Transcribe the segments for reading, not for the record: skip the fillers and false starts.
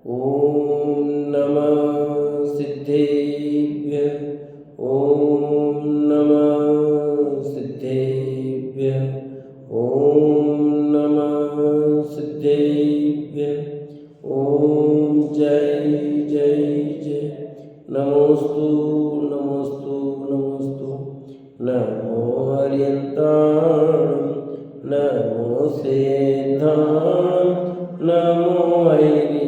ॐ नमः सिद्धेभ्यः। ॐ नमः सिद्धेभ्यः। ॐ नमः सिद्धेभ्यः। ॐ जय जय जय। नमोस्तु नमोस्तु नमोस्तु। नमो हरियन्ताणं नमो सेन्धाणं नमो ऐरियाणं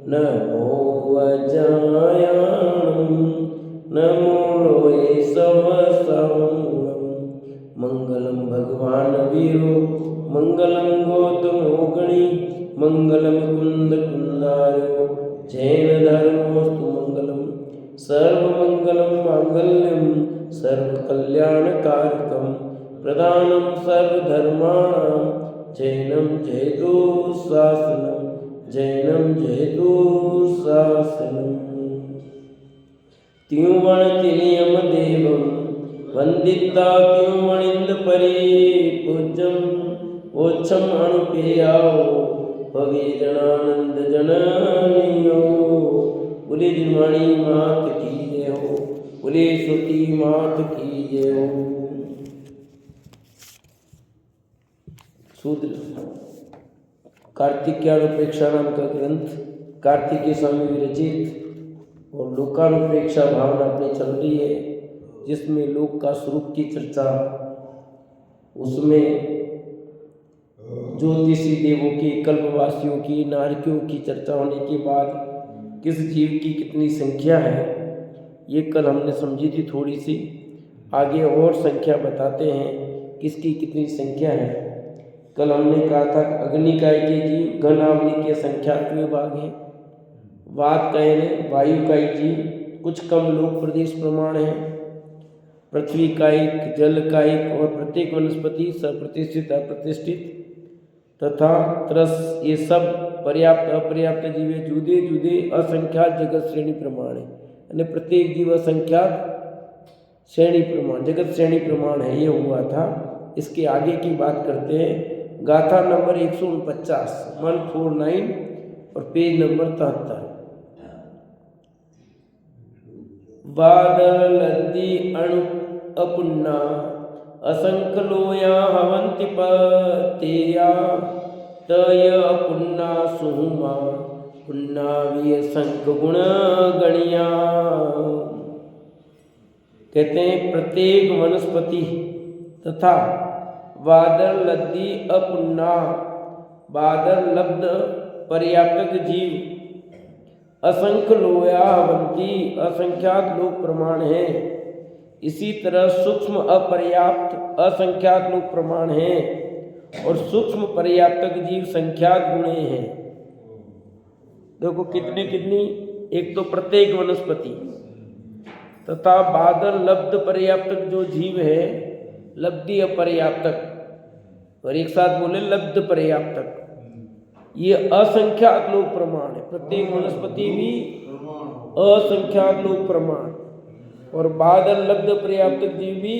नमो वज्रायाणं नमो लोये सवसावणं। मंगलम भगवान वीरो मंगलम गौतमो गणी मंगलम कुंद कुंदारो जैन धर्मोस्तु मंगलम। सर्वमंगलम मांगल्यम सर्वकल्याणकारकम प्रदानं सर्वधर्माणां जैनं जयतु शासनं जैनं जयतु शासनं। त्युवणतिनियम देवं वंदिता त्युवणिंद परि पूज्यं ओच्छम अणुपेयाओ भवे जनानंद जननियो। बोले जिनवाणी मात की जय हो। बोले श्रुति मात की जय हो। शूद्र कार्तिकेयानुप्रेक्षा नाम का ग्रंथ कार्तिकेय स्वामी विरचित और लोकानुप्रेक्षा भावना अपनी चल रही है, जिसमें लोक का स्वरूप की चर्चा, उसमें ज्योतिषी देवों की, कल्पवासियों की, नारकियों की चर्चा होने के बाद किस जीव की कितनी संख्या है, ये कल हमने समझी थी थोड़ी सी। आगे और संख्या बताते हैं किसकी कितनी संख्या है। कल हमने कहा था अग्निकाय के जीव गणावली के संख्यात्मक भाग हैं। वात काय ने वायु काय जीव कुछ कम लोक प्रदेश प्रमाण है। पृथ्वी कायिक, जल कायिक और प्रत्येक वनस्पति सप्रतिष्ठित अप्रतिष्ठित तथा त्रस, ये सब पर्याप्त अपर्याप्त जीव जुदे जुदे असंख्यात जगत श्रेणी प्रमाण है। यानी प्रत्येक जीव असंख्यात श्रेणी प्रमाण, जगत श्रेणी प्रमाण है, ये हुआ था। इसके आगे की बात करते हैं। गाथा नंबर 149 149 और पेज नंबर 73। बादल लद्दी अणु अपुन्ना असंकलोया हवंति पतेया तय अपुन्ना सुहुमा पुन्ना विय संक गुण गणिया। कहते हैं प्रत्येक वनस्पति तथा बादल लद्दी अपुन्ना, बादल लब्ध पर्याप्तक जीव, असंख्य लोया हवंती असंख्यात लोक प्रमाण है। इसी तरह सूक्ष्म अपर्याप्त असंख्यात लोक प्रमाण है और सूक्ष्म पर्याप्तक जीव संख्यात गुणे हैं। देखो कितनी कितनी, एक तो प्रत्येक वनस्पति तथा बादल लब्ध पर्याप्तक जो जीव है, लब्धि अपर्याप्तक, और एक साथ बोले लब्ध पर्याप्तक, ये असंख्यात लोक प्रमाण है। प्रत्येक वनस्पति भी असंख्यात लोक प्रमाण और बादल लब्ध पर्याप्तक जीव भी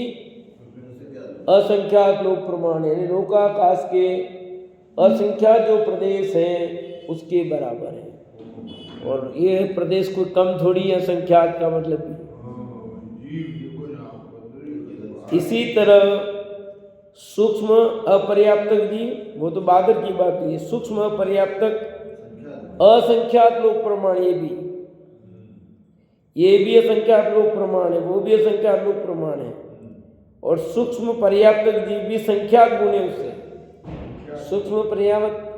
असंख्यात लोक प्रमाण है। यानी लोकाकाश के असंख्यात जो प्रदेश हैं उसके बराबर है। और ये प्रदेश कोई कम थोड़ी है, संख्यात का मतलब भी। इसी तरह सूक्ष्म अपर्याप्तक जीव, वो तो बादल की बात है, सूक्ष्म अपर्याप्तक असंख्यात लोक प्रमाण, ये भी असंख्यात लोक प्रमाण है, वो भी असंख्यात लोक प्रमाण है। और सूक्ष्म पर्याप्तक जीव भी संख्यात गुणे उससे, सूक्ष्म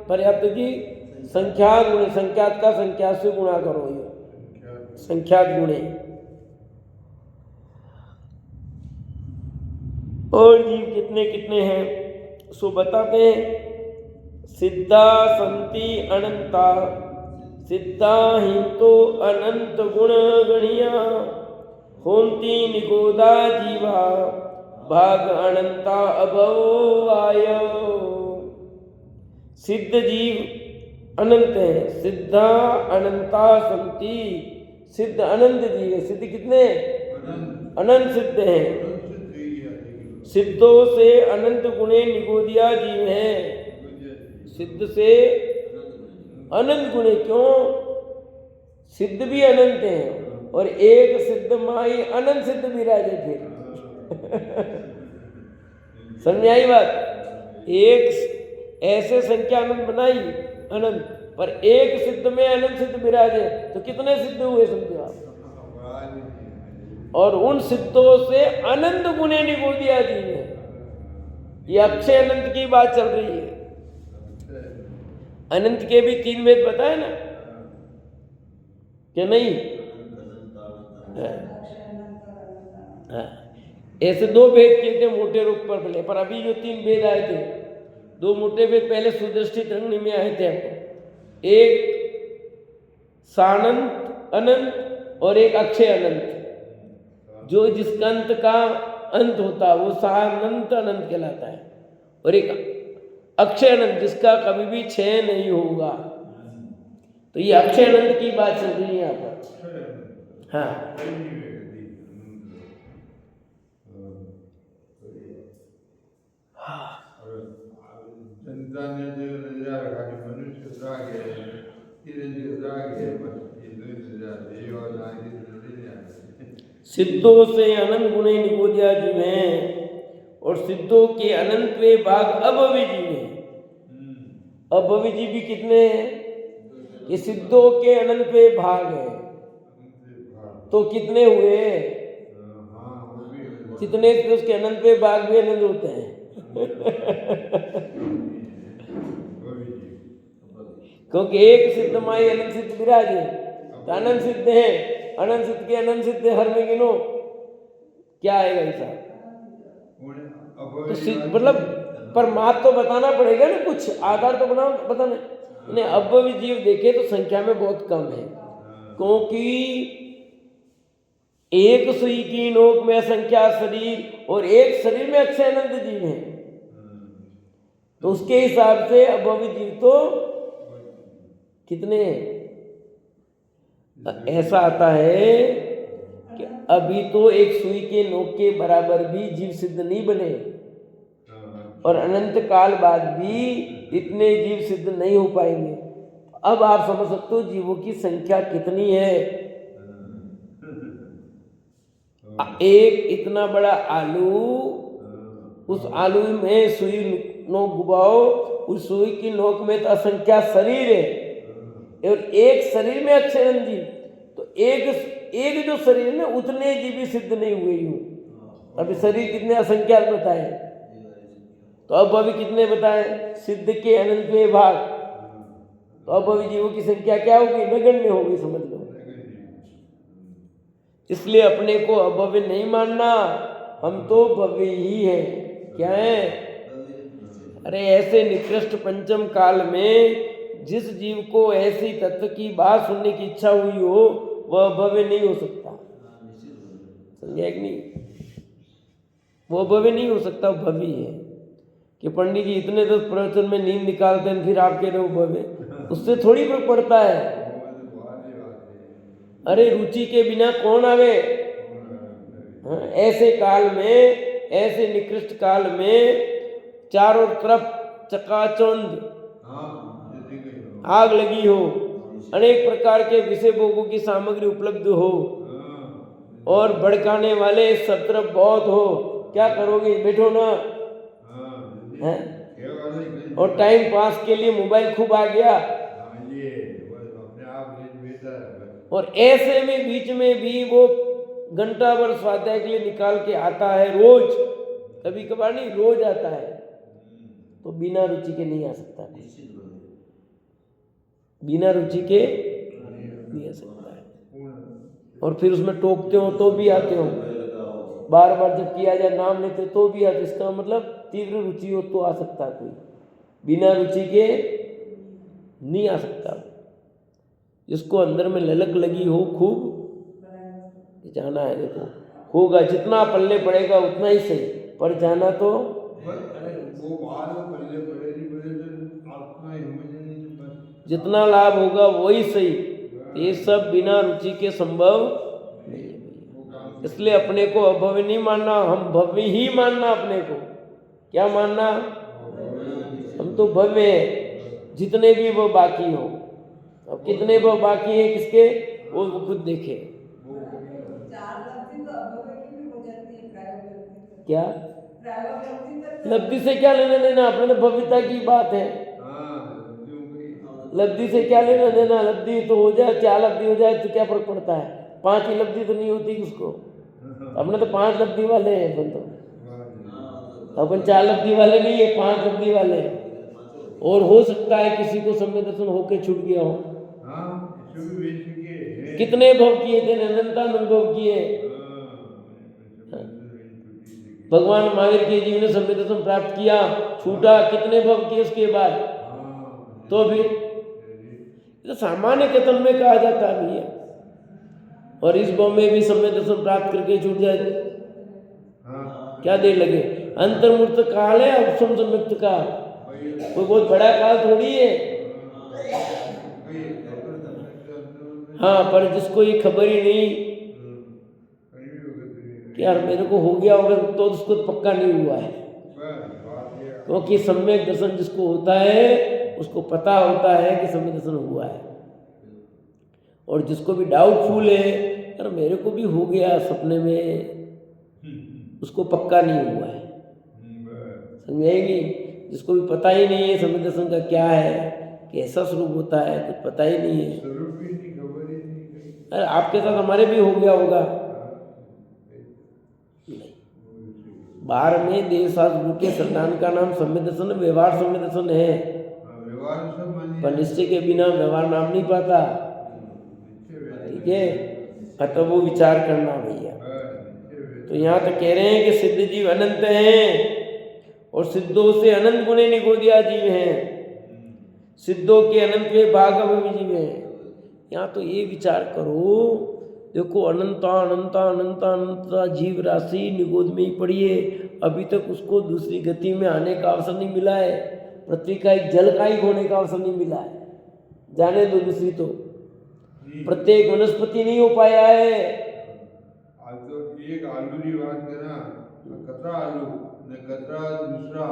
पर्याप्तक की संख्यात गुणे, संख्यात का संख्या से गुणा करो, ये संख्यात गुणे। और जीव कितने कितने हैं सो बताते हैं। सिद्धा संति अनंता सिद्धा हिंतो अनंत गुण गणिया होंती निगोदा जीवा भाग अनंता अभवाय। सिद्ध जीव अनंत है, सिद्धा अनंता संति, सिद्ध अनंत जीव है। सिद्ध कितने? अनंत सिद्ध हैं। सिद्धों से अनंत गुणे निगोदिया जीव हैं। सिद्ध से अनंत गुण है। क्यों? सिद्ध भी अनंत हैं और एक सिद्ध माई अनंत सिद्ध विराजे फिर। समझ में आई बात? एक ऐसे संख्या अनंत बनाई अनंत, पर एक सिद्ध में अनंत सिद्ध विराजे तो कितने सिद्ध हुए समझो आप। और उन सिद्धों से अनंत गुणे निगोदिया जी है। ये अक्षय अनंत की बात चल रही है। अनंत के भी 3 भेद बताए ना कि नहीं? हाँ। ऐसे 2 भेद किए थे मोटे रूप पर भले, पर अभी जो 3 भेद आए थे, 2 मोटे भेद पहले सुदृष्टि तरंगनी में आए थे आपको। एक सानंत अनंत और एक अक्षय अनंत, जो जिसका अंत का अंत होता वो सानंत अनंत कहलाता है, और एक अक्षय अनंत जिसका कभी भी क्षय नहीं होगा। तो ये अक्षय अनंत की बात चल रही है यहाँ पर। हाँ, सिद्धों से अनंत गुणे निगोदिया जीव हैं, और सिद्धों के अनंत वे भाग अभवी जीव हैं। अभवी जीव भी कितने हैं? ये सिद्धों के अनंत वे भाग हैं, तो कितने हुए? कितने उसके अनंत वे भाग भी अनंत होते हैं। क्योंकि एक सिद्ध माई अनंत सिद्ध विराजे, तो अनंत सिद्ध है, अनंत सिद्ध के अनंत सिद्ध हर में गिनो क्या आएगा ऐसा? तो मतलब पर माप तो बताना पड़ेगा ना, कुछ आधार तो बताना। इन्हें अभवी जीव देखे तो संख्या में बहुत कम है, क्योंकि एक सुई की नोक में असंख्या शरीर और एक शरीर में अक्षय अनंत जीव हैं। तो उसके हिसाब से अभवी जीव तो कितने हैं? ऐसा आता है कि अभी तो एक सुई के नोक के बराबर भी जीव सिद्ध नहीं बने, और अनंत काल बाद भी इतने जीव सिद्ध नहीं हो पाएंगे। अब आप समझ सकते हो जीवों की संख्या कितनी है। एक इतना बड़ा आलू, उस आलू में सुई नोक घुमाओ, उस सुई की नोक में तो असंख्या शरीर है, और एक शरीर में अक्षय अनंत जीव, तो एक जो शरीर है ना उतने जीव भी सिद्ध नहीं हुए यूं। अभी शरीर कितने असंख्यात बताए, तो अब अभी कितने बताए? सिद्ध के अनंत में भाग, तो अब अभी जीवों की संख्या क्या होगी? नगण्य होगी, समझ लो। इसलिए अपने को अभव्य नहीं मानना, हम तो भव्य ही है। क्या है? अरे ऐसे निकृष्ट पंचम काल में जिस जीव को ऐसी तत्व की बात सुनने की इच्छा हुई हो, वह भव्य नहीं हो सकता। समझे कि नहीं? वो भव्य नहीं हो सकता, भव्य है। कि पंडित जी इतने 10 प्रवचन में नींद निकालते हैं, फिर आप कह रहे हो भव्य, उससे थोड़ी फर्क पड़ता है। अरे रुचि के बिना कौन आवे? हाँ, ऐसे काल में, ऐसे निकृष्ट काल में चारों तरफ चकाचौंध आग लगी हो, अनेक प्रकार के विषय भोगों की सामग्री उपलब्ध हो, और भड़काने वाले सब तरफ बहुत हो, क्या करोगे? बैठो ना है? और टाइम पास के लिए मोबाइल खूब आ गया, और ऐसे में बीच में भी वो घंटा भर स्वाध्याय के लिए निकाल के आता है रोज, कभी कभार नहीं, रोज आता है। तो बिना रुचि के नहीं आ सकता, बिना रुचि के नहीं आ सकता है। और फिर उसमें टोकते हो तो भी आते हो, बार बार जब किया जाए नाम लेते तो भी आते। इसका मतलब तीव्र रुचि हो तो आ सकता है कोई, बिना रुचि के नहीं आ सकता। जिसको अंदर में ललक लगी हो, खूब जाना है। देखो होगा, जितना पल्ले पड़ेगा उतना ही सही, पर जाना तो जितना लाभ होगा वही सही। ये सब बिना रुचि के संभव नहीं है। इसलिए अपने को अभव्य नहीं मानना, हम भव्य ही मानना अपने को। क्या मानना? हम तो भव्य हैं, जितने भी वो बाकी हो। अब कितने भव बाकी हैं किसके, वो खुद देखे। क्या लब्धि से क्या लेना देना, अपने तो भव्यता की बात है। लब्धि से क्या लेना देना, लब्धि तो हो जाए, 4 लब्धि हो जाए तो क्या फर्क पड़ता है, 5 की लब्धि तो नहीं होती उसको। अपने तो 5 लब्धि वाले हैं अपन तो, अपन 4 लब्धि वाले नहीं है, 5 लब्धि वाले हैं। और हो सकता है किसी को सम्यक दर्शन होके छूट गया हो। कितने भव किए थे, अनंतानंद भव किए। भगवान महावीर के जीव ने सम्यक दर्शन प्राप्त किया, छूटा, कितने भव किए उसके बाद। तो भी तो सामान्य कथन में कहा जाता है भैया। और इस भव में भी सम्यक दर्शन प्राप्त करके छूट जाए क्या देर लगे। अंतर्मुक्त काल है, उपशम संयुक्त का कोई बहुत बड़ा काल थोड़ी है। हाँ, पर जिसको ये खबर ही नहीं कि यार मेरे को हो गया होगा, तो उसको पक्का नहीं हुआ है। क्योंकि सम्यक दर्शन जिसको होता है उसको पता होता है कि सम्यक दर्शन हुआ है। और जिसको भी डाउटफुल है, यार मेरे को भी हो गया सपने में, उसको पक्का नहीं हुआ है। समझेंगे। जिसको भी पता ही नहीं है सम्यक दर्शन का क्या है, कैसा स्वरूप होता है, कुछ पता ही नहीं है। अरे आपके साथ हमारे भी हो गया होगा। नहीं, 12वें देवशास्त्र गुरु के संतान का नाम सम्यक दर्शन, व्यवहार सम्यक दर्शन है। पर निश्चय के बिना व्यवहार नाम नहीं पाता। ठीक है, अतः वो विचार करना भैया। तो यहाँ तो कह रहे हैं कि सिद्ध जीव अनंत हैं और सिद्धों से अनंत गुणे निगोदिया जीव हैं। सिद्धों के अनंत में भाग में जीव हैं। यहाँ तो ये विचार करो, देखो अनंता अनंता अनंता अनंता जीव राशि निगोद में ही पड़ी है। अभी तक उसको दूसरी गति में आने का अवसर नहीं मिला है। पृथ्वी का एक जल का ही होने का अवसर नहीं मिला है, जाने दो दूसरी तो। प्रत्येक वनस्पति नहीं हो पाया है। आज तो एक आलू की बात करना, कतरा आलू न कतरा दूसरा।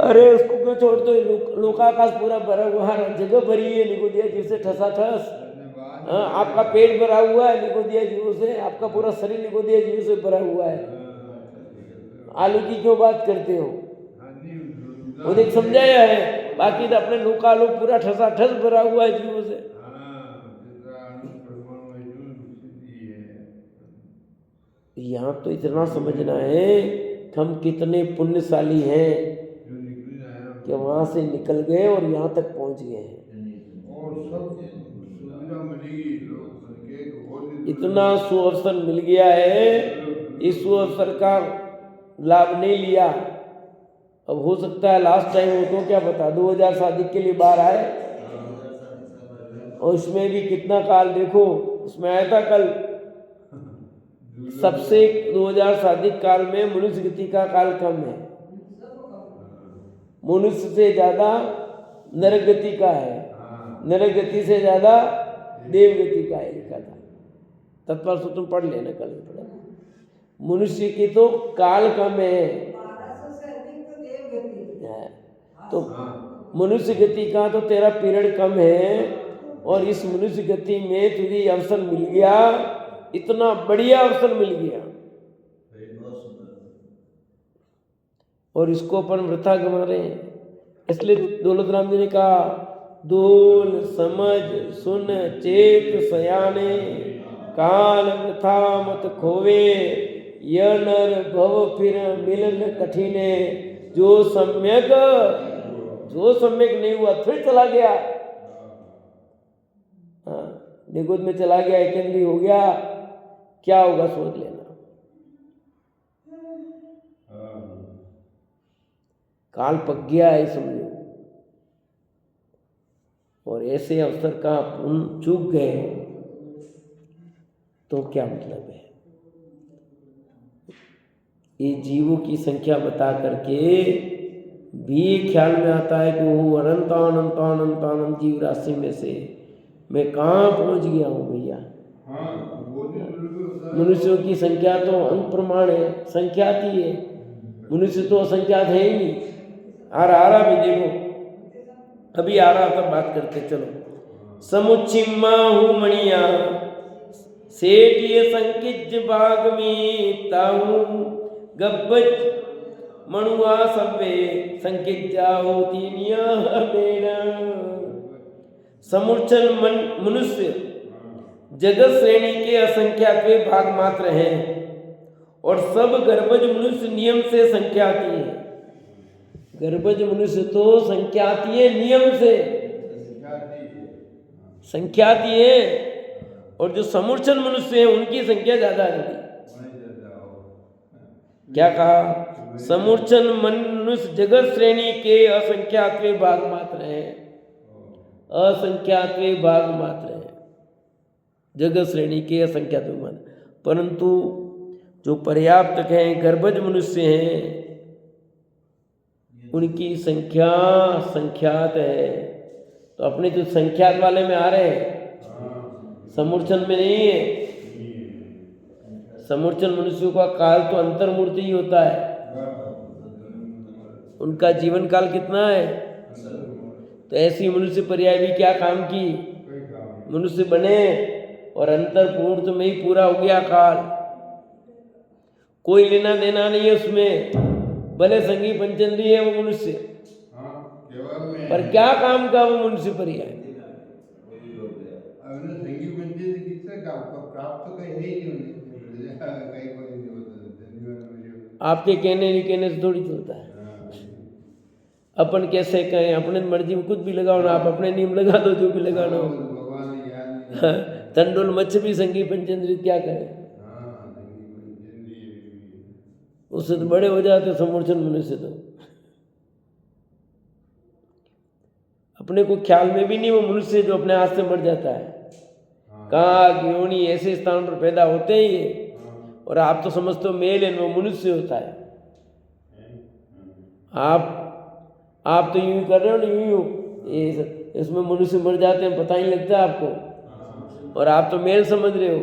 अरे उसको क्यों छोड़ते हो, लोकाकाश पूरा भरा हुआ है, जगह भरी है निगोदिया जीव से ठसाठस। हाँ, आपका पेट भरा हुआ है निगोदिया जीवों से, आपका पूरा शरीर निगोदिया जीवों से भरा हुआ है। आलू की क्यों बात करते हो, वो देख समझाया है। बाकी तो अपने लोकालोक पूरा ठसाठस भरा हुआ है जीवों से। यहाँ तो इतना समझना है कि हम कितने पुण्यशाली हैं कि वहाँ से निकल गए और यहाँ तक पहुँच गए हैं। इतना सुअवसर मिल गया है, इस सुअवसर का लाभ नहीं लिया। अब हो सकता है लास्ट टाइम हो तो क्या पता, 2000 शादी के लिए बाहर आए और उसमें भी कितना काल देखो, उसमें आया था कल सबसे 2000 शादी काल में मनुष्य गति का काल कम है। मनुष्य से ज्यादा नरक गति का है, नरक गति से ज्यादा देव गति का है, लिखा था। तत्पर सूत्र पढ़ लेना, कल पढ़ा। मनुष्य की तो काल कम है, तो मनुष्य गति का तो तेरा पीरियड कम है। और इस मनुष्य गति में तुझे अवसर मिल गया, इतना बढ़िया अवसर मिल गया, और इसको अपन वृथा गंवा रहे हैं। इसलिए दौलत राम जी ने कहा, दोल समझ सुन चेत सयाने, काल वृथा मत खोवे, यह नर भव फिर मिलन कठिने। जो सम्यक नहीं हुआ फिर चला गया, हाँ निगुद में चला गया, एकंदी हो गया, क्या होगा सोच लेना। काल पक गया है समझो। और ऐसे अवसर का अपन चूक गए तो क्या मतलब है। ये जीवों की संख्या बता करके भी ख्याल में आता है कि वो अनंत अनंत अनंत अनंत जीव राशि में से मैं कहाँ पहुँच गया हूँ भैया। मनुष्यों की संख्या तो अंक प्रमाण है, संख्यात ही है। मनुष्य तो असंख्यात है ही नहीं। आ रहा भी देखो, अभी आ रहा, तब बात करते चलो। समुच्छिमाहु मणिया सेठिय संकिज बाग में ताऊ गब्बज मणुआ सब्बे संकिजाओ तीनिया मेरा। समूर्छन मनुष्य जगत श्रेणी के असंख्यात भाग मात्र हैं और सब गर्भज मनुष्य नियम से संख्याती है। गर्भज मनुष्य तो संख्याती है, नियम से संख्याती है, और जो समूर्छन मनुष्य है उनकी संख्या ज्यादा रहती। क्या कहा? समूर्छन मनुष्य जगत श्रेणी के असंख्यात भाग मात्र है, असंख्यात भाग मात्र है, जगत श्रेणी के असंख्यात मात्र। परंतु जो पर्याप्त हैं गर्भज मनुष्य हैं उनकी संख्या संख्यात है। तो अपने जो संख्यात वाले में आ रहे हैं, समूर्छन में नहीं है। समूर्छन मनुष्यों का काल तो अंतर्मूर्ति ही होता है। उनका जीवन काल कितना है? तो ऐसी मनुष्य पर्याय भी क्या काम की? मनुष्य बने और अंतर्मूर्त में ही पूरा हो गया काल, कोई लेना देना नहीं है उसमें। भले संगी पंचेंद्री है वो मनुष्य, पर क्या काम का वो मनुष्य पर्याय? आपके कहने नहीं कहने से थोड़ी चलता है। अपन कैसे कहें, अपने मर्जी में कुछ भी लगाओ ना, आप अपने नियम लगा दो जो भी लगाना हो। तंडुल मच्छ भी संगी पंचेंद्री क्या करें, उससे तो बड़े हो जाते समूर्छन मनुष्य। तो अपने को ख्याल में भी नहीं वो मनुष्य जो अपने हाथ से मर जाता है। काग योनि ऐसे स्थान पर पैदा होते ही है, और आप तो समझते हो मेल है, वो मनुष्य होता है। आप तो यूं कर रहे हो ना, यूं इसमें मनुष्य मर जाते हैं, पता ही लगता है आपको, और आप तो मेल समझ रहे हो।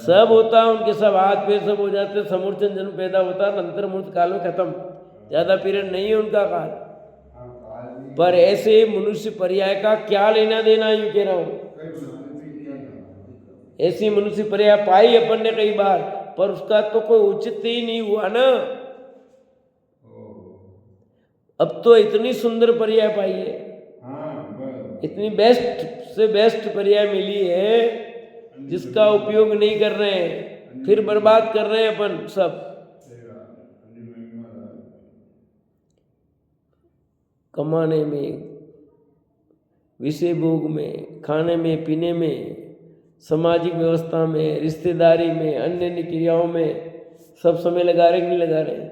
सब होता है उनके, सब हाथ पैर सब हो जाते, समूर्छन जन्म पैदा होता है, अंतर्मूर्त काल में खत्म, ज्यादा पीरियड नहीं है उनका काल। पर ऐसे मनुष्य पर्याय का क्या लेना देना, यूं कह रहा हूं। ऐसी मनुष्य पर्याय पाई अपन ने कई बार, पर उसका तो कोई उचित ही नहीं हुआ ना। अब तो इतनी सुंदर पर्याय पाई है, इतनी बेस्ट से बेस्ट पर्याय मिली है, जिसका उपयोग नहीं कर रहे हैं, फिर बर्बाद कर रहे हैं अपन सब। कमाने में, विषय भोग में, खाने में, पीने में, सामाजिक व्यवस्था में, रिश्तेदारी में, अन्य क्रियाओं में सब समय लगा रहे कि नहीं लगा रहे?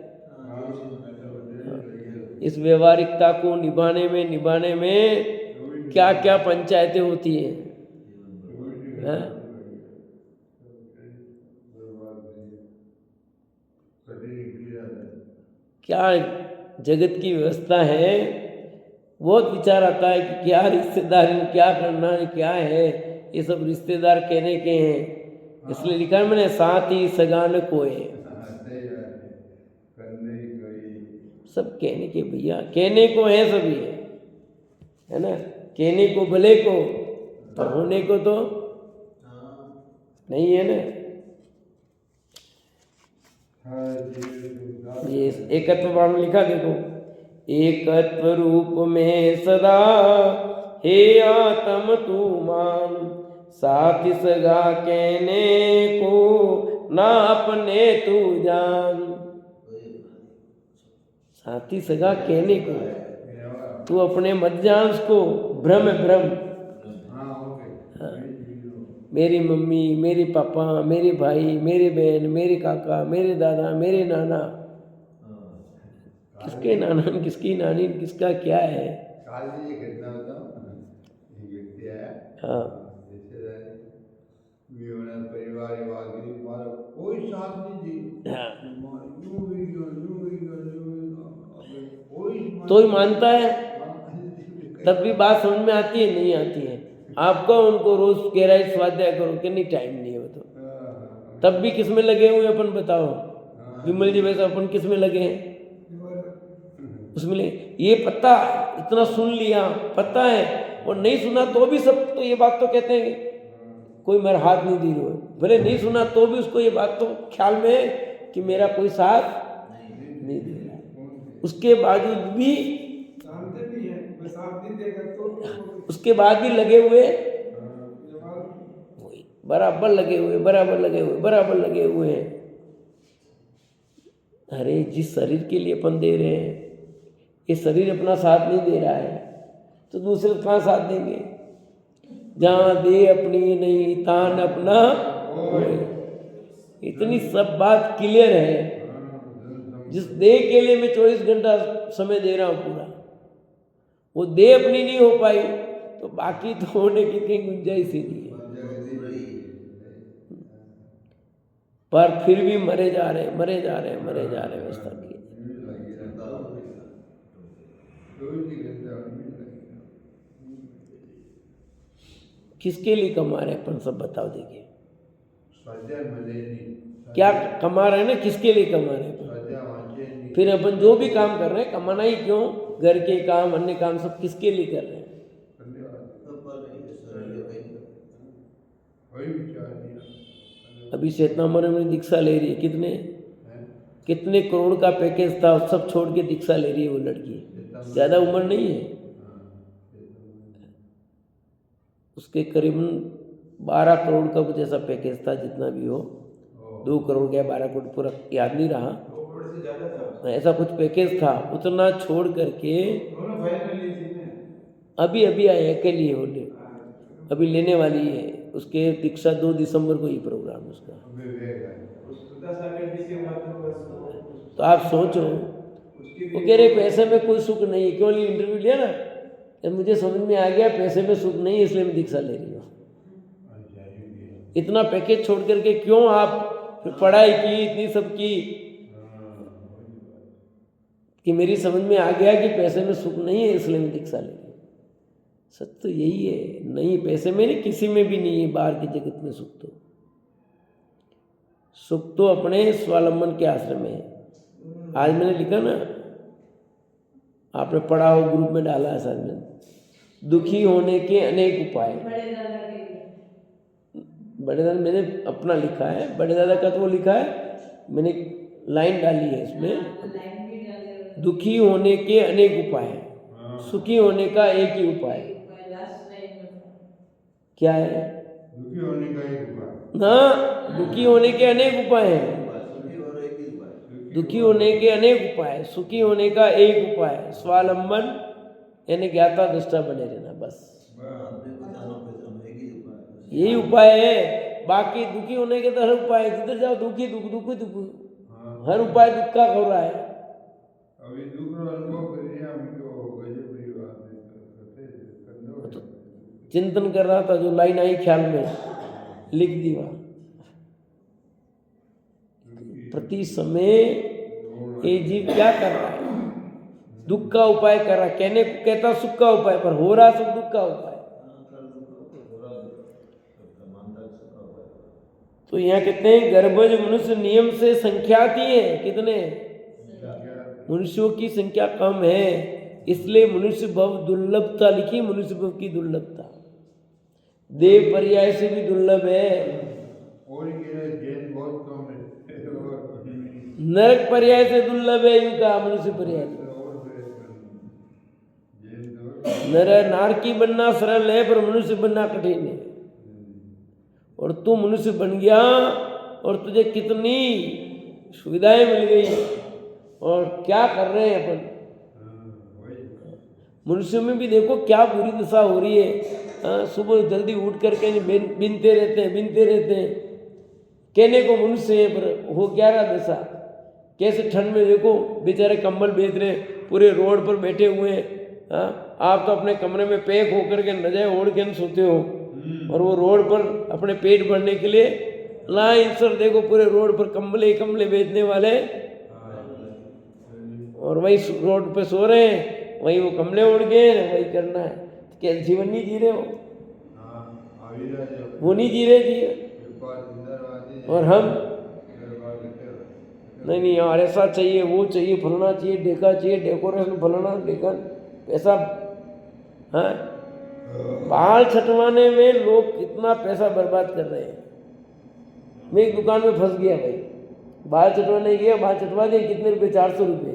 इस व्यवहारिकता को निभाने में क्या क्या पंचायतें होती हैं, है? क्या जगत की व्यवस्था है। बहुत विचार आता है कि क्या रिश्तेदारी में क्या करना है, क्या है। ये सब रिश्तेदार कहने के हैं, इसलिए लिखा है मैंने, साथ ही सगान कोए। सब कहने के भैया, कहने को है सभी, है ना। कहने को भले को, पर होने को तो नहीं है ना। ये एकत्व भाव में लिखा, देखो, एकत्व रूप में सदा हे आत्म तू मान, साथ सगा कहने को ना अपने तू जान। साथी सगा कहने को तू अपने मत जान, उसको भ्रम भ्रम। मेरी मम्मी, मेरे पापा, मेरे भाई, मेरे बहन, मेरे काका, मेरे दादा, मेरे नाना, किसके नाना, किसकी नानी, किसका क्या है। हाँ, कोई साथ नहीं दी, तो ही मानता है, तब भी बात समझ में आती है नहीं आती है। आपको उनको रोज कह रहा है स्वाध्याय करो, कि नहीं टाइम नहीं है, वो तो तब भी किस में लगे हुए अपन, बताओ। विमल जी वैसे अपन किस में लगे हैं? उसमें लगे। ये पता इतना सुन लिया, पता है, और नहीं सुना तो भी सब तो ये बात तो कहते हैं कोई मेरा हाथ नहीं दे रहा है। भले नहीं सुना तो भी उसको ये बात तो ख्याल में है कि मेरा कोई साथ नहीं दे रहा है। उसके बावजूद भी जानते भी हैं मैं साथ नहीं देगा तो उसके बाद भी लगे हुए, बराबर लगे हुए, बराबर लगे हुए, बराबर लगे हुए हैं। अरे जिस शरीर के लिए अपन दे रहे हैं, ये शरीर अपना साथ नहीं दे रहा है तो दूसरे कहाँ साथ देंगे? जहाँ दे अपनी नहीं तान अपना कोई। इतनी सब बात क्लियर है। जिस देह के लिए मैं 24 घंटा समय दे रहा हूँ पूरा, वो देह अपनी नहीं हो पाई तो बाकी तो होने की कहीं गुंजाइश ही नहीं है। पर फिर भी मरे जा रहे, मरे जा रहे, मरे जा रहे व्यवस्था की। किसके लिए कमा रहे अपन सब बताओ? देखिए क्या कमा रहे हैं ना, किसके लिए कमा रहे हैं अपन? फिर अपन जो भी काम कर रहे हैं कमाना ही क्यों? घर के काम, अन्य काम सब किसके लिए कर रहे हैं? अभी श्वेता में दीक्षा ले रही है, कितने करोड़ का पैकेज था, सब छोड़ के दीक्षा ले रही है वो लड़की। ज्यादा उम्र नहीं है उसके, करीबन 12 करोड़ का कुछ ऐसा पैकेज था, जितना भी हो, 2 करोड़ या 12 करोड़ पूरा याद नहीं रहा, 2 करोड़ से ज्यादा था ऐसा कुछ पैकेज था। उतना छोड़ करके दोनों भाई ने ली थी ने अभी अभी आए अकेली हो ले, अभी लेने वाली है। उसके दीक्षा 2 दिसंबर को ही प्रोग्राम उसका। तो आप सोचो, वो कह रहे पैसे में कोई सुख नहीं। क्यों लिए इंटरव्यू लिया ना, तो मुझे समझ में आ गया पैसे में सुख नहीं है, इसलिए मैं दीक्षा ले रही हूँ। इतना पैकेज छोड़ करके क्यों आप फिर पढ़ाई की, इतनी सब की, कि मेरी समझ में आ गया कि पैसे में सुख नहीं है, इसलिए मैं दीक्षा ले रही हूँ। सच तो यही है, नहीं पैसे में नहीं, किसी में भी नहीं है बाहर की जगत में सुख। तो सुख तो अपने स्वावलंबन के आश्रम में है। आज मैंने लिखा ना, आपने पढ़ा हो, ग्रुप में डाला है सर में, दुखी होने के अनेक उपाय। बड़े दादा मैंने अपना लिखा है, बड़े दादा का तो वो लिखा है, मैंने लाइन डाली है इसमें। दुखी होने के अनेक उपाय, सुखी होने का एक ही उपाय। क्या है? दुखी होने का एक उपाय ना, दुखी होने के अनेक उपाय हैं। दुखी होने के अनेक उपाय, सुखी होने का एक उपाय, स्वावलंबन यानी ज्ञाता दृष्टा बने रहना, बस यही उपाय है। बाकी दुखी होने के तो हर उपाय, जिधर जाओ दुखी दुख, दुखी दुख, हर उपाय दुख का हो रहा है। अभी दुख रो अनुभव करिए हम जो गजब की बात है, तो चिंतन कर रहा था, जो लाइन आई ख्याल में लिख दी वहाँ। प्रति समय ये जीव क्या कर रहा है? दुख का उपाय कर रहा है। कहने को कहता सुख का उपाय, पर हो रहा सब दुख का उपाय। तो यहाँ कहते हैं गर्भज मनुष्य नियम से संख्यात ही है। कितने मनुष्यों की संख्या कम है, इसलिए मनुष्य भव दुर्लभता लिखी। मनुष्य भव की दुर्लभता देव पर्याय से भी दुर्लभ है, और जैन बहुत कम है, नरक पर्याय से दुर्लभ है। यूं का मनुष्य पर्याय नर नारकी बनना सरल है, पर मनुष्य बनना कठिन है। और तू मनुष्य बन गया और तुझे कितनी सुविधाएं मिल गई, और क्या कर रहे हैं अपन। मनुष्य में भी देखो क्या बुरी दशा हो रही है। सुबह जल्दी उठ करके बिनते रहते हैं। कहने को मनुष्य है, पर हो क्या रहा दशा। कैसे ठंड में देखो बेचारे कंबल बेच रहे हैं, पूरे रोड पर बैठे हुए हैं। आप तो अपने कमरे में पैक होकर के न जाए ओढ़ के सोते हो, और वो रोड पर अपने पेट भरने के लिए लाइन सर देखो पूरे रोड पर कंबले बेचने वाले, और वही रोड पे सो रहे हैं, वही वो कमले उड़ गए, वही करना है। क्या जीवन नहीं जी रहे हो? वो नहीं जी रहे जीवन। और हम नहीं नहीं यार ऐसा चाहिए, वो चाहिए, फलाना चाहिए, ढेका चाहिए, डेकोरेशन फलाना ढेका, पैसा है। बाल छटवाने में लोग कितना पैसा बर्बाद कर रहे हैं। मैं एक दुकान में फंस गया भाई, बाल छटवाने गया, बाल छटवा दिए, कितने रुपए? 400 रुपये।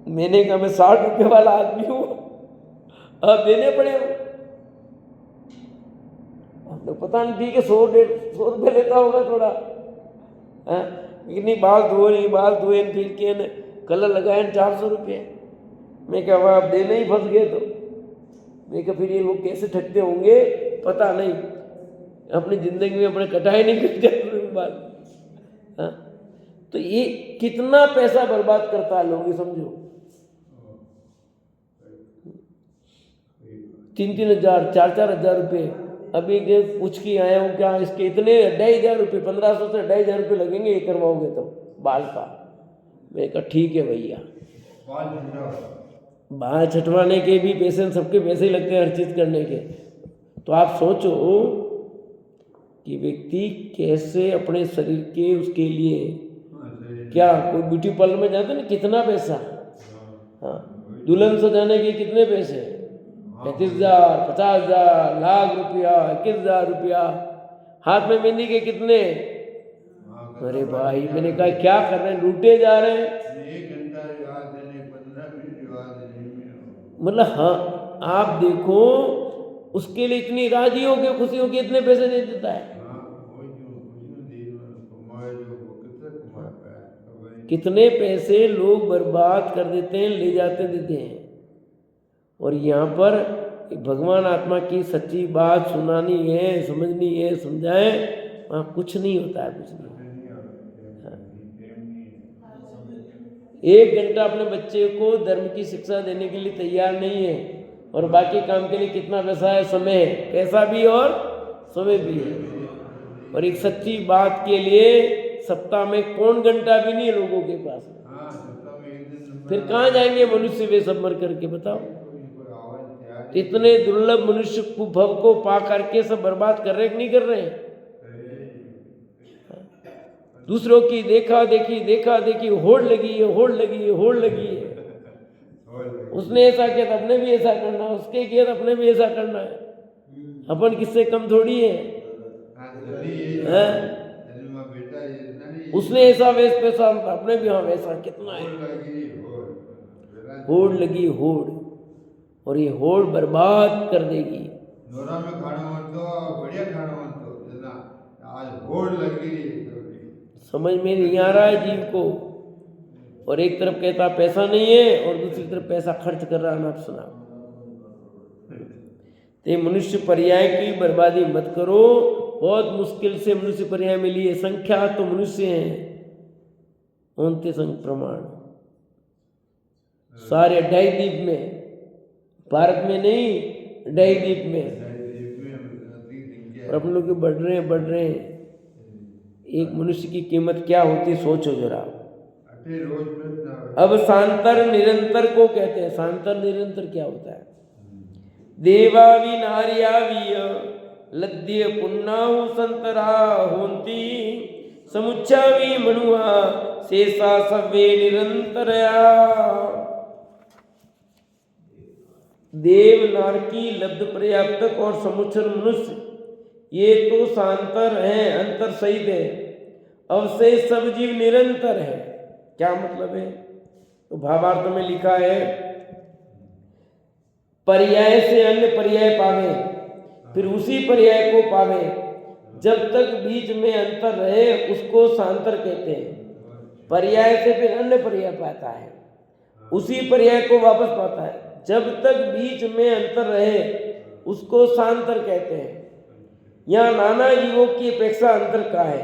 मैंने कहा मैं 60 रुपये वाला आदमी हूँ, अब देने पड़े हो। तो पता नहीं, ठीक है 100-150 रुपये लेता होगा थोड़ा, है इतनी बाल धोए फिर के कलर लगाए 400 रुपये। मैं क्या हुआ, अब देने ही फंस गए। तो मैं क्या फिर ये लोग कैसे ठगते होंगे पता नहीं, अपनी ज़िंदगी में अपने कटाई नहीं करते बाल। हाँ, तो ये कितना पैसा बर्बाद करता है लोग, ये समझो। 3-3 हज़ार 4-4 हज़ार रुपये। अभी पूछ के आया हूँ क्या इसके इतने 2,500 रुपये, 1500 से 2,500 रुपये लगेंगे ये करवाओगे तो बाल का। मैंने कहा ठीक है भैया। बाल छटवाने के भी पैसे, सबके पैसे ही लगते हैं हर चीज़ करने के। तो आप सोचो कि व्यक्ति कैसे अपने शरीर के उसके लिए, क्या कोई ब्यूटी पार्लर में जाते ना, कितना पैसा। हाँ, दुल्हन सजाने के कितने पैसे, 35,000, 50,000, लाख रुपया, 21,000 रुपया। हाथ में मेहंदी के कितने। अरे भाई मैंने कहा क्या कर रहे हैं, लूटे जा रहे हैं। 1 घंटा रिवाज देने, 15 मिनट रिवाज देने। मतलब हाँ, आप देखो उसके लिए इतनी राजी हो के खुशी हो के इतने पैसे दे देता है। कितने पैसे लोग बर्बाद कर देते हैं, ले जाते देते हैं। और यहाँ पर भगवान आत्मा की सच्ची बात सुनानी है, समझनी है, समझाए, वहाँ कुछ नहीं होता है, कुछ नहीं। 1 घंटा अपने बच्चे को धर्म की शिक्षा देने के लिए तैयार नहीं है, और बाकी काम के लिए कितना पैसा है, समय है, पैसा भी और समय भी है। और एक सच्ची बात के लिए सप्ताह में कौन घंटा भी नहीं है लोगों के पास। फिर कहाँ जाएंगे मनुष्य वे सब मर करके, बताओ। इतने दुर्लभ मनुष्य भव को पा करके सब बर्बाद कर रहे कि नहीं कर रहे हैं। दूसरों की देखा देखी होड़ लगी है। उसने ऐसा किया तो अपने भी ऐसा करना, उसके किया तो अपने भी ऐसा करना है। अपन किससे कम थोड़ी है। उसने ऐसा वैसा पैसा, अपने भी हाँ वैसा, कितना है। होड़ लगी होड़, और ये होड़ बर्बाद कर देगी। नोरा में खाना बनतो, बढ़िया खाना बनतो, जना आज होड़ लगी तो समझ में नहीं आ रहा है जीव को। और एक तरफ कहता पैसा नहीं है और दूसरी तरफ पैसा खर्च कर रहा है। आप सुना, ते मनुष्य पर्याय की बर्बादी मत करो। बहुत मुश्किल से मनुष्य पर्याय मिली है, संख्या तो मनुष्य हैं, 29 अंक प्रमाण सारे 2.5 द्वीप में, भारत में नहीं 2.5 द्वीप में। और अपन लोग बढ़ रहे हैं। एक मनुष्य की कीमत क्या होती सोचो जरा। अब सांतर निरंतर को कहते हैं। सांतर निरंतर क्या होता है। देवावि नार्यावीय लद्य पुन्नाहु संतरा होंती समुच्चावी मनुआ शेषा सवे निरंतरया। देव, नारकी, लब्ध पर्याप्तक और समुच्चर मनुष्य ये तो सांतर हैं, अंतर सहित है। अवशेष सब जीव निरंतर है। क्या मतलब है। तो भावार्थ में लिखा है, पर्याय से अन्य पर्याय पावे, फिर उसी पर्याय को पावे। जब तक बीच में अंतर रहे उसको सांतर कहते हैं। पर्याय से फिर अन्य पर्याय पाता है, उसी पर्याय को वापस पाता है। जब तक बीच में अंतर रहे उसको सांतर कहते हैं। यहाँ नाना जीवों की अपेक्षा अंतर का है।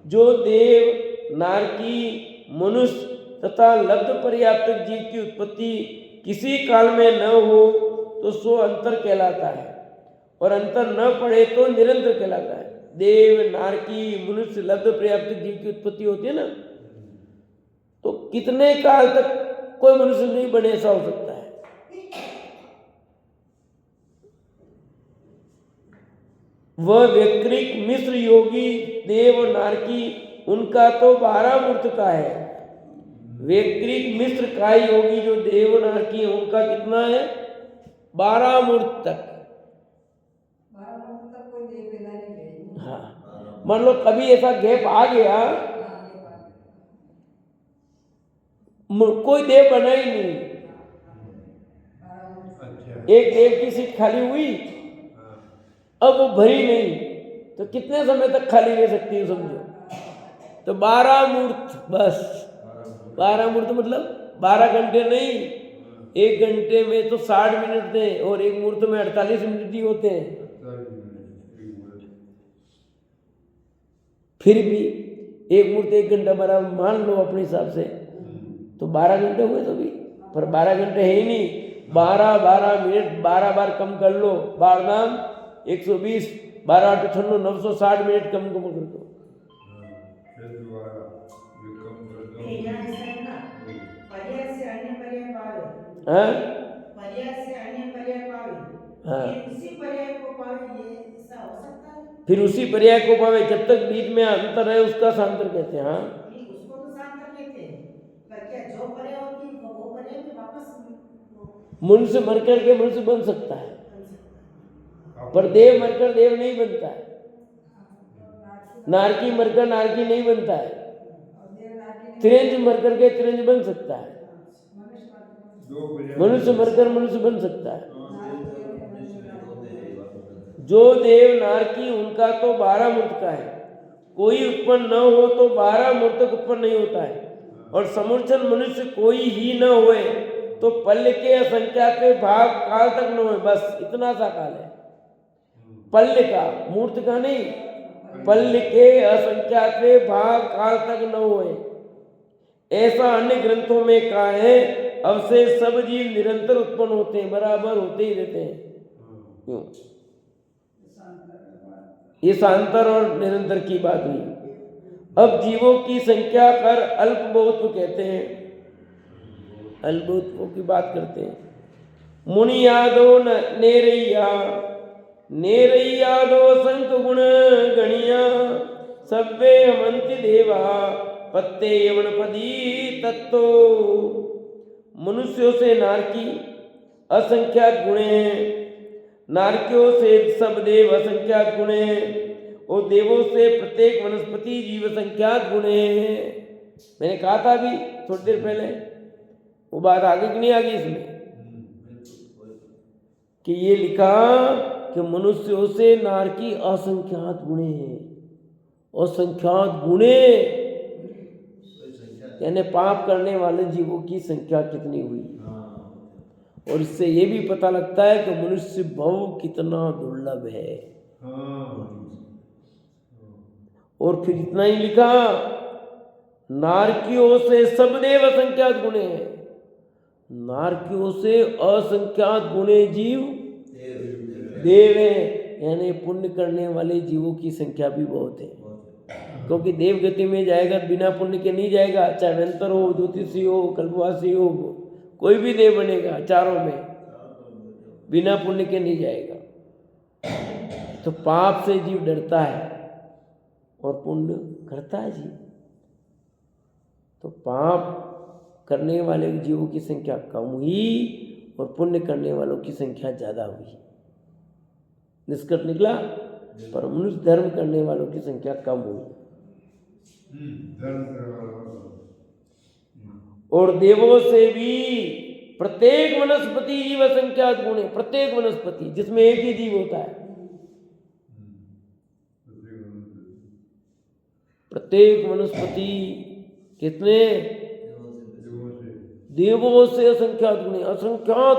जो देव, नारकी, मनुष्य तथा लब्ध पर्याप्त जीव की उत्पत्ति किसी काल में न हो तो सो अंतर कहलाता है, और अंतर न पड़े तो निरंतर कहलाता है। देव, नारकी, मनुष्य, लब्ध पर्याप्त जीव की उत्पत्ति होती है ना, तो कितने काल तक कोई मनुष्य नहीं बने, ऐसा हो सकता है। वह व्यक्तिक मिश्र योगी देव, नारकी उनका तो 12 मूर्त का है। वैकृत मिश्र काय योगी जो देवनार की है उनका कितना है? 12 मूर्त तक। हाँ, मान लो कभी ऐसा गैप आ गया, कोई देव बना ही नहीं, अच्छा। एक देव की सीट खाली हुई, अब वो भरी नहीं, तो कितने समय तक खाली रह सकती है समझो? तो 12 मूर्त बस। 12 मूर्त मतलब 12 घंटे नहीं, एक घंटे में तो 60 मिनट थे और एक मूर्त में 48 मिनट ही होते हैं। फिर भी एक मूर्त 1 घंटा बराबर मान लो अपने हिसाब से, तो 12 घंटे हुए तो भी, पर 12 घंटे है ही नहीं। 12 मिनट 12 बार कम कर लो, 12 नाम 120, 12 8 98 960 मिनट कम कर दो। यहाँ ऐसा है ना, पर्याय से अन्य पर्याय पावे, हाँ पर्याय से अन्य पर्याय पावे, हाँ, फिर उसी पर्याय को पावे, ये ऐसा हो सकता है? फिर उसी पर्याय को पावे, जब तक बीच में अंतर है उसका सांतर कहते हैं। हाँ नहीं, उसको तो शांतर कहते हैं, पर क्या जो पर्याय होती है वो पर्याय भी वापस मनुष्य मरकर के मनुष्य बन सकता है, बन सकता है। पर देव मरकर देव नहीं बनता है, नारकी मरकर नारकी नहीं बनता है, त्रिंज मरकर के त्रिंज बन सकता है, मनुष्य मरकर मनुष्य बन सकता है। जो देव नारकी उनका तो 12 मूर्त का है, कोई उत्पन्न न हो तो 12 मूर्त तक उत्पन्न नहीं होता है। और समूर्छन मनुष्य कोई ही न होए तो पल्य के असंख्यात भाग काल तक न होए, बस इतना सा काल है। पल्य का, मूर्त का नहीं, पल्य के असंख्यात भाग काल तक न होए, ऐसा अन्य ग्रंथों में कहा है। अवशेष सब जीव निरंतर उत्पन्न होते हैं, बराबर होते ही रहते हैं। क्यों? ये सांतर और निरंतर की बात हुई। अब जीवों की संख्या कर अल्प बहुत्व कहते हैं, अल्प बहुत्व की बात करते हैं। मुनि यादो नेरैया, नेरैयादो संख गुण गणिया, सव्वे हमंति देवा पत्ते यवनपदी तत्तो। मनुष्यों से नारकी असंख्यात गुणे हैं, नारकियों से सब देव असंख्यात गुणे हैं, और देवों से प्रत्येक वनस्पति जीव संख्यात गुणे हैं। मैंने कहा था अभी थोड़ी देर पहले, वो बात आगे कि नहीं आगे इसमें, कि ये लिखा कि मनुष्यों से नारकी असंख्यात गुणे हैं। असंख्यात गुणे यानी पाप करने वाले जीवों की संख्या कितनी हुई। और इससे ये भी पता लगता है कि मनुष्य भव कितना दुर्लभ है। और फिर इतना ही लिखा, नारकियों से सब देव असंख्यात गुणे हैं, नारकियों से असंख्यात गुणे जीव देव हैं, यानी पुण्य करने वाले जीवों की संख्या भी बहुत है। क्योंकि देव गति में जाएगा बिना पुण्य के नहीं जाएगा, चाहे अनंतर हो, ज्योतिषी हो, कल्पवासी हो, कोई भी देव बनेगा चारों में बिना पुण्य के नहीं जाएगा। तो पाप से जीव डरता है और पुण्य करता है जीव। तो पाप करने वाले जीवों की संख्या कम हुई और पुण्य करने वालों की संख्या ज्यादा हुई। निष्कर्ष निकला, पर मनुष्य धर्म करने वालों की संख्या कम हुई। और देवों से भी प्रत्येक वनस्पति जीव असंख्यात गुण है। प्रत्येक वनस्पति जिसमें एक ही जीव होता है, प्रत्येक वनस्पति कितने देवों से असंख्यात गुणे, असंख्यात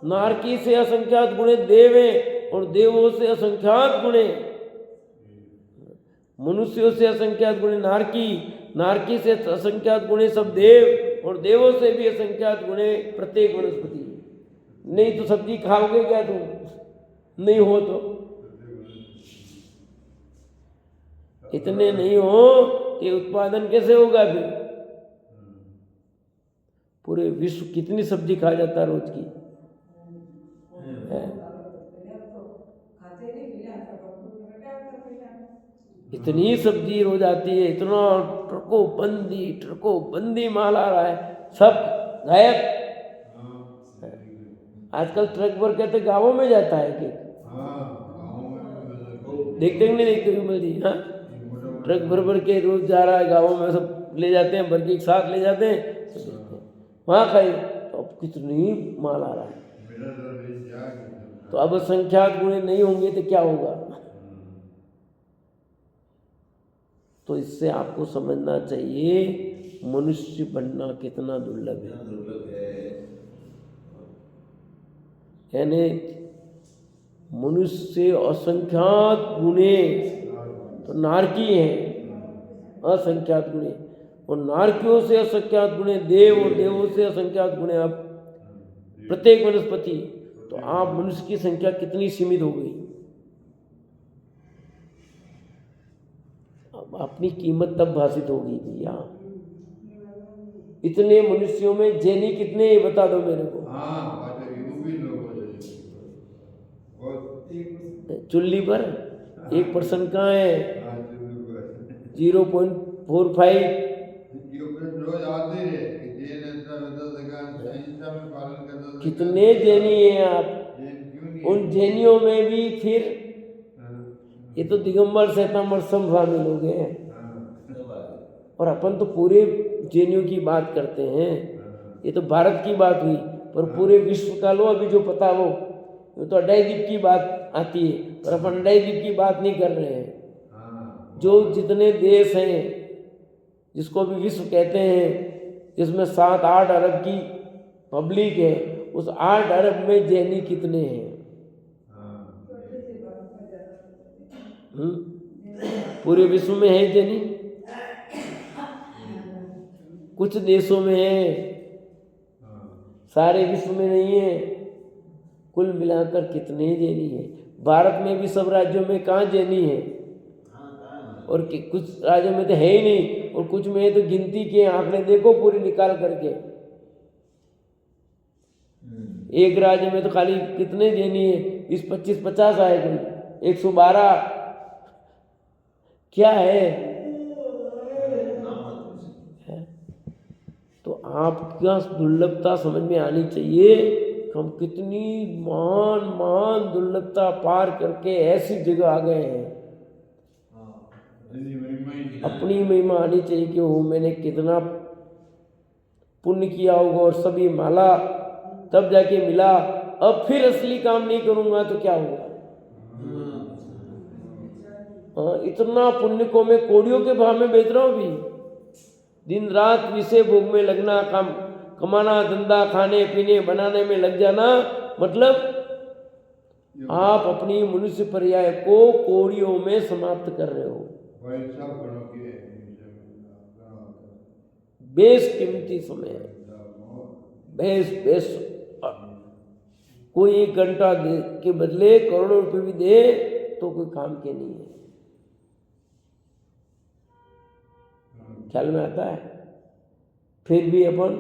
नारकी से असंख्यात गुणे देव हैं, और देवों से असंख्यात गुणे मनुष्यों से असंख्यात गुणे नारकी, नारकी से असंख्यात गुणे सब देव, और देवों से भी असंख्यात गुणे प्रत्येक वनस्पति। नहीं तो सब्जी खाओगे क्या तुम, नहीं हो तो इतने नहीं हो कि उत्पादन कैसे होगा। फिर पूरे विश्व कितनी सब्जी खा जाता रोज की है? इतनी सब्जी हो जाती है, इतना ट्रकों बंदी माल आ रहा है, सब गायब। आजकल ट्रक भर कहते गाँवों में जाता है कि देखते कि नहीं देखते विमल जी? हाँ, ट्रक भर के रोज जा रहा है गाँवों में, सब ले जाते हैं, भर के एक साथ ले जाते हैं, सब देखते हैं वहाँ खाई। तो अब कितनी माल आ रहा है, तो अब संख्यात गुणे नहीं होंगे तो क्या होगा? तो इससे आपको समझना चाहिए मनुष्य बनना कितना दुर्लभ है। यानी मनुष्य असंख्यात गुणे तो नारकी हैं, असंख्यात गुणे, और नारकियों से असंख्यात गुणे देव, और देवों से असंख्यात गुणे अब प्रत्येक वनस्पति। तो आप मनुष्य की संख्या कितनी सीमित हो गई। अब अपनी कीमत तब भाषित होगी भैया। इतने मनुष्यों में जैनी कितने ये बता दो मेरे को। चुल्ली पर 1% कहाँ है? 0.45। कितने जैनी हैं आप? उन जैनियों में भी फिर ये तो दिगंबर श्वेतांबर सब शामिल हो गए हैं, और अपन तो पूरे जैनियों की बात करते हैं। ये तो भारत की बात हुई, पर पूरे विश्व का लो अभी जो पता वो तो अड्डाई द्वीप की बात आती है, पर अपन अड्डाई द्वीप की बात नहीं कर रहे हैं। जो जितने देश हैं जिसको भी विश्व कहते हैं, जिसमें 7-8 अरब की पब्लिक है, उस 8 अरब में जैनी कितने हैं? पूरे विश्व में है जैनी? कुछ देशों में है, सारे विश्व में नहीं है। कुल मिलाकर कितने जैनी है? भारत में भी सब राज्यों में कहाँ जैनी है? और कुछ राज्यों में तो है ही नहीं, और कुछ में तो गिनती के आंकड़े देखो पूरी निकाल करके। एक राज्य में तो खाली कितने जैनी है? 20-25-50 आए, कोई 112 क्या है? तो आपका दुर्लभता समझ में आनी चाहिए कि हम कितनी महान दुर्लभता पार करके ऐसी जगह आ गए हैं। अपनी महिमा आनी चाहिए कि वो मैंने कितना पुण्य किया होगा और सभी माला तब जाके मिला। अब फिर असली काम नहीं करूंगा तो क्या होगा? इतना पुण्य को मैं कौड़ियों के भाव में बेच रहा हूँ भी। दिन रात विषय भोग में लगना, काम कमाना, धंधा, खाने पीने बनाने में लग जाना, मतलब आप अपनी मनुष्य पर्याय को कौड़ियों में समाप्त कर रहे हो। बेशकीमती समय, बेश कोई 1 घंटा के बदले करोड़ों रुपए भी दे तो कोई काम के नहीं है। ख्याल में आता है? फिर भी अपन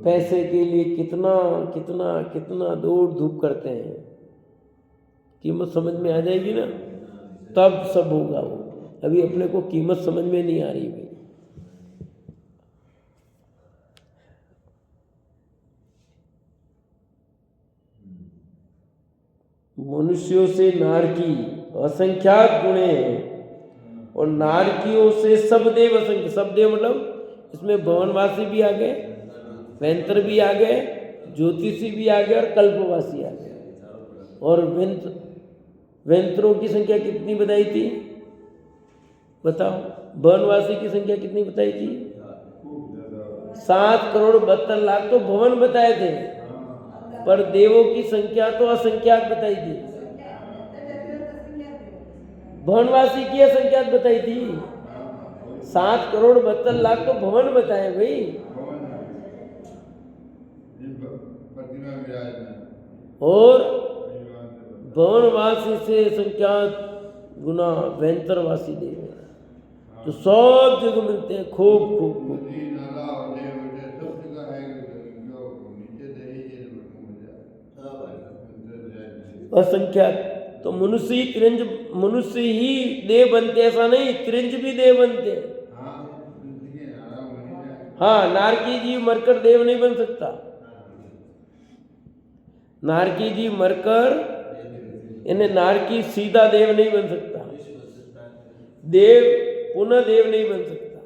पैसे के लिए कितना कितना कितना दौड़ धूप करते हैं। कीमत समझ में आ जाएगी ना, तब सब होगा। वो अभी अपने को कीमत समझ में नहीं आ रही भाई। मनुष्यों से नारकी असंख्यात गुणे हैं, और नारकियों से सब देव असंख्य। सब देव मतलब इसमें भवनवासी भी आ गए, वैंतर भी आ गए, ज्योतिषी भी आ गए, और कल्पवासी आ गए। और वैंतरों की संख्या कितनी बताई थी? बताओ, भवनवासी की संख्या कितनी बताई थी? 7,72,00,000 तो भवन बताए थे, पर देवों की संख्या तो असंख्यात बताई थी। भवनवासी की असंख्यात बताई थी। 7,72,00,000 तो भवन बताए भाई। और भवनवासी से संख्यात गुना वैंतरवासी देव है, तो सब जगह मिलते हैं। खूब खूब खूब असंख्यात तो मनुष्य ही देव बनते, ऐसा नहीं, त्रिंज भी देव बनते। हाँ ठीक है, आराम बनी जाए। हाँ, नारकी जीव मरकर देव नहीं बन सकता। नारकी जीव मरकर यानी नारकी सीधा देव नहीं बन सकता, देव पुनः देव नहीं बन सकता।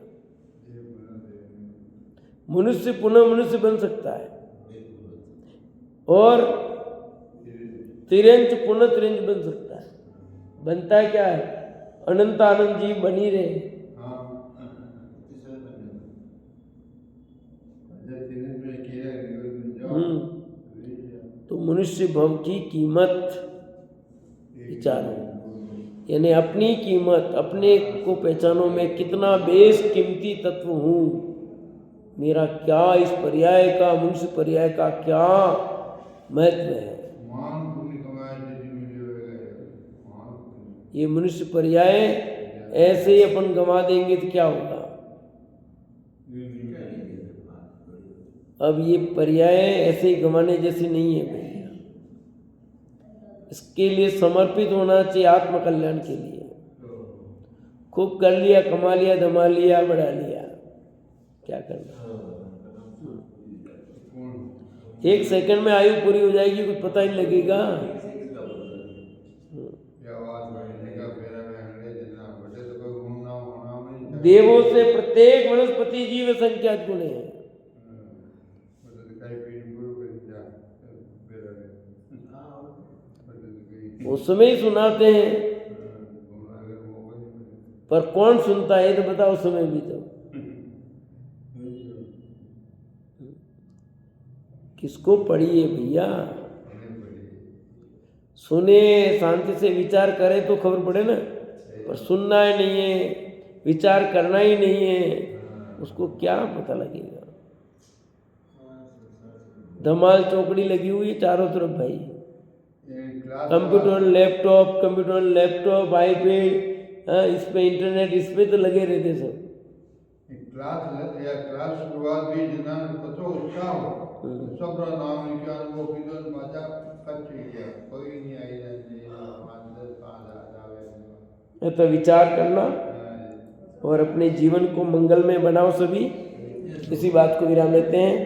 मनुष्य पुनः मनुष्य बन सकता है, और तिरंज पुनः तिरंज बन सकता है। बनता है क्या है, अनंत आनंद जीव बनी रहे। हाँ जब सीरीज में किया निकल जाओ तो मनुष्य भव की कीमत विचारो, यानी अपनी कीमत, अपने को पहचानो, मैं कितना बेशकीमती तत्व हूँ, मेरा क्या इस पर्याय का, मनुष्य पर्याय का क्या महत्व है। मान पुण्य कमाए जैसी मिली मान पुण्य। ये मनुष्य पर्याय ऐसे ही अपन गंवा देंगे तो क्या होगा। अब ये पर्याय ऐसे ही गंवाने जैसी नहीं है भैया, इसके लिए समर्पित होना चाहिए आत्मकल्याण के लिए। खूब कर लिया, कमा लिया, धमा लिया, बढ़ा लिया, क्या करना। एक सेकंड में आयु पूरी हो जाएगी, कुछ पता ही नहीं लगेगा। देवों से प्रत्येक वनस्पति जीव संख्या गुण है। उसमें ही सुनाते हैं, पर कौन सुनता है तो बताओ, उस समय भी तो किसको पढ़िए भैया, सुने, शांति से विचार करे तो खबर पड़े ना, पर सुनना ही नहीं है, विचार करना ही नहीं है, उसको क्या पता लगेगा। धमाल चौकड़ी लगी हुई है चारों तरफ भाई, कंप्यूटर लैपटॉप आईपैड, इस पे इंटरनेट, इस पे तो लगे रहते सब। क्लास शुरुआत भी जना कतो उत्साह हो, सब नाम लिखा, अनुभव कीधो, माता कच्ची गया, कोई नहीं आई रहती, 5-10 आवे। तो विचार करना और अपने जीवन को मंगलमय बनाओ सभी। इसी बात को विराम लेते हैं।